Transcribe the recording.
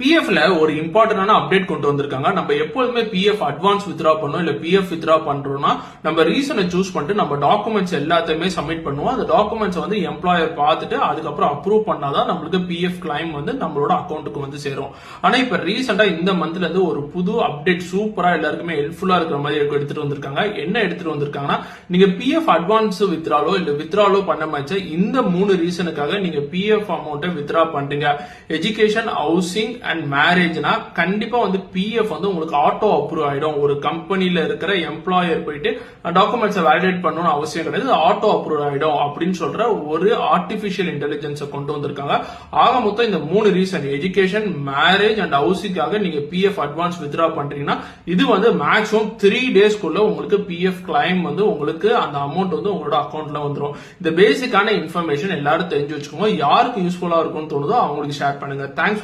பிஎஃப்ல ஒரு இம்பார்ட்டன்டான அப்டேட் கொண்டு வந்திருக்காங்க. நம்ம எப்போதுமே பிஎஃப் அட்வான்ஸ் வித்ரா பண்ணோம் இல்ல பிஎஃப் வித்ரா பண்றோம்னா நம்ம ரீசனை சூஸ் பண்ணிட்டு நம்ம டாக்குமெண்ட்ஸ் எல்லாத்தையுமே சப்மிட் பண்ணுவோம். அந்த டாக்குமெண்ட்ஸ் வந்து எம்ப்ளாயர் பார்த்துட்டு அதுக்கப்புறம் அப்ரூவ் பண்ணாதான் நம்மளுக்கு பிஎஃப் கிளைம் வந்து நம்மளோட அக்கௌண்ட்டுக்கு வந்து சேரும். ஆனா இப்ப ரீசெண்டா இந்த மந்த்ல இருந்து ஒரு புது அப்டேட் சூப்பரா எல்லாருக்குமே ஹெல்ப்ஃபுல்லா இருக்கிற மாதிரி எடுத்துட்டு வந்திருக்காங்க. என்ன எடுத்துட்டு வந்திருக்காங்கன்னா, நீங்க பிஎஃப் அட்வான்ஸ் வித்ராலோ இல்ல வித்ராலோ பண்ண மாதிரி இந்த 3 ரீசனுக்காக நீங்க பிஎஃப் அமௌண்ட்டை வித்ரா பண்றீங்க. எஜுகேஷன், ஹவுசிங் அண்ட் மேரேஜ்னா கண்டிப்பா வந்து பிஎஃப் வந்து உங்களுக்கு ஆட்டோ அப்ரூவ் ஆயிடும். ஒரு கம்பெனில இருக்கிற எம்ப்ளாயர் போயிட்டு டாக்குமெண்ட்ஸ் வேலிடேட் பண்ணணும்னு அவசியம் கிடையாது, ஆட்டோ அப்ரூவ் ஆயிடும் அப்படின்னு சொல்ற ஒரு ஆர்டிபிஷியல் இன்டெலிஜென்ஸை கொண்டு வந்திருக்காங்க. ஆக மொத்தம் இந்த 3 ரீசன் எஜுகேஷன், மேரேஜ் அண்ட் ஹவுசிங்காக நீங்க பிஎஃப் அட்வான்ஸ் வித்ரா பண்றீங்கன்னா இது வந்து மேக்ஸிமம் 3 டேஸ்க்குள்ள உங்களுக்கு பிஎஃப் கிளைம் வந்து உங்களுக்கு அந்த அமௌண்ட் வந்து உங்களோட அக்கௌண்ட்ல வந்துடும். இந்த பேசிக்கான இன்ஃபர்மேஷன் எல்லாரும் தெரிஞ்சு வச்சுக்கோங்க. யாருக்கு யூஸ்ஃபுல்லா இருக்கும்னு தோணுதோ அவங்களுக்கு ஷேர் பண்ணுங்க. தேங்க்ஸ்.